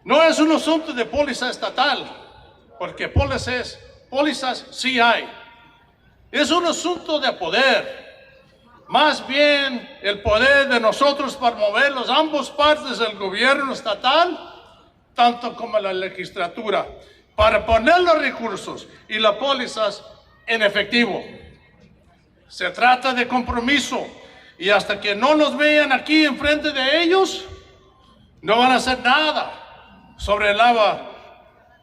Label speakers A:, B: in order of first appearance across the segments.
A: No es un asunto de póliza estatal, porque pólizas sí hay. Es un asunto de poder. Más bien el poder de nosotros para mover las ambas partes del gobierno estatal, tanto como la legislatura, para poner los recursos y las pólizas en efectivo. Se trata de compromiso y hasta que no nos vean aquí enfrente de ellos, no van a hacer nada sobre el agua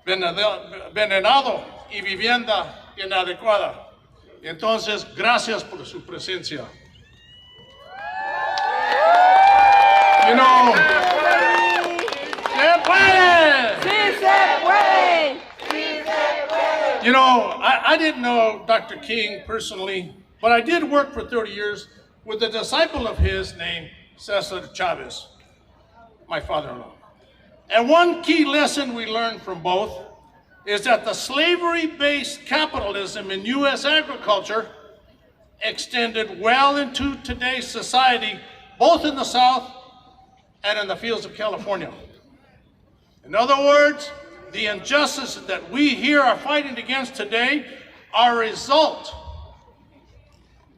A: envenenado y vivienda inadecuada. Entonces, gracias por su presencia. You know, ¡se puede!
B: ¡Sí se puede! ¡Sí se puede!
A: You know, I didn't know Dr. King personally, but I did work for 30 years with a disciple of his named César Chaves, my father-in-law. And one key lesson we learned from both is that the slavery-based capitalism in U.S. agriculture extended well into today's society, both in the South and in the fields of California. In other words, the injustices that we here are fighting against today are a result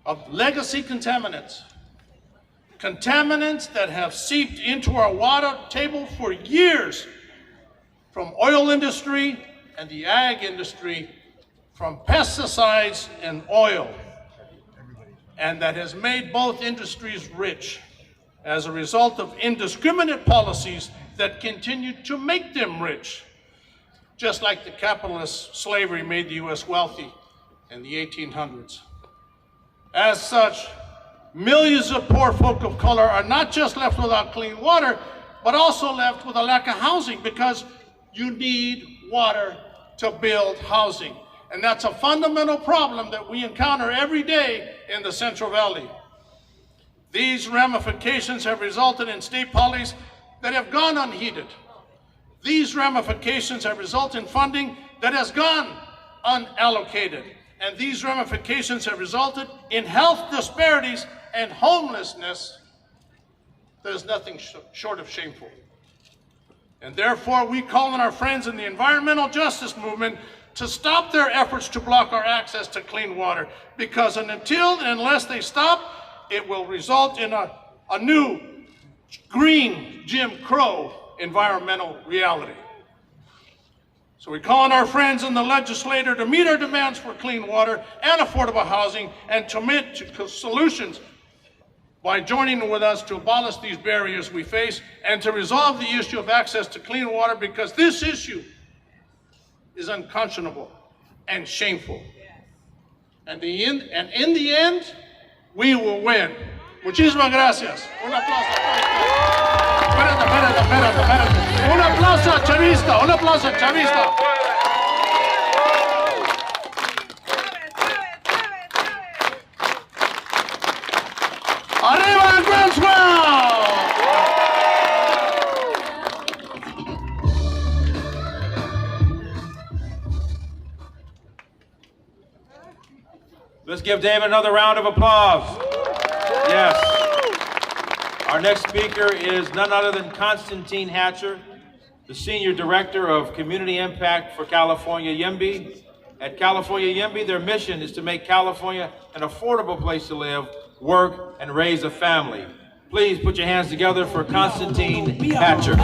A: of legacy contaminants. Contaminants that have seeped into our water table for years from oil industry and the ag industry, from pesticides and oil, and that has made both industries rich as a result of indiscriminate policies that continue to make them rich, just like the capitalist slavery made the U.S. wealthy in the 1800s. As such, millions of poor folk of color are not just left without clean water, but also left with a lack of housing, because you need water to build housing. And that's a fundamental problem that we encounter every day in the Central Valley. These ramifications have resulted in state policies that have gone unheeded. These ramifications have resulted in funding that has gone unallocated. And these ramifications have resulted in health disparities and homelessness that is nothing short of shameful. And therefore, we call on our friends in the environmental justice movement to stop their efforts to block our access to clean water, because unless they stop, it will result in a new green Jim Crow environmental reality. So we call on our friends in the legislature to meet our demands for clean water and affordable housing, and to commit to solutions by joining with us to abolish these barriers we face and to resolve the issue of access to clean water, because this issue is unconscionable and shameful. And in the end, we will win. Muchísimas gracias. Un aplauso. Espérate. Un aplauso chavista, un aplauso chavista. ¡Arriba Groundswell!
C: Let's give David another round of applause. Yes. Our next speaker is none other than Constantine Hatcher, the Senior Director of Community Impact for California YIMBY. At California YIMBY, their mission is to make California an affordable place to live, work, and raise a family. Please put your hands together for Constantine Hatcher.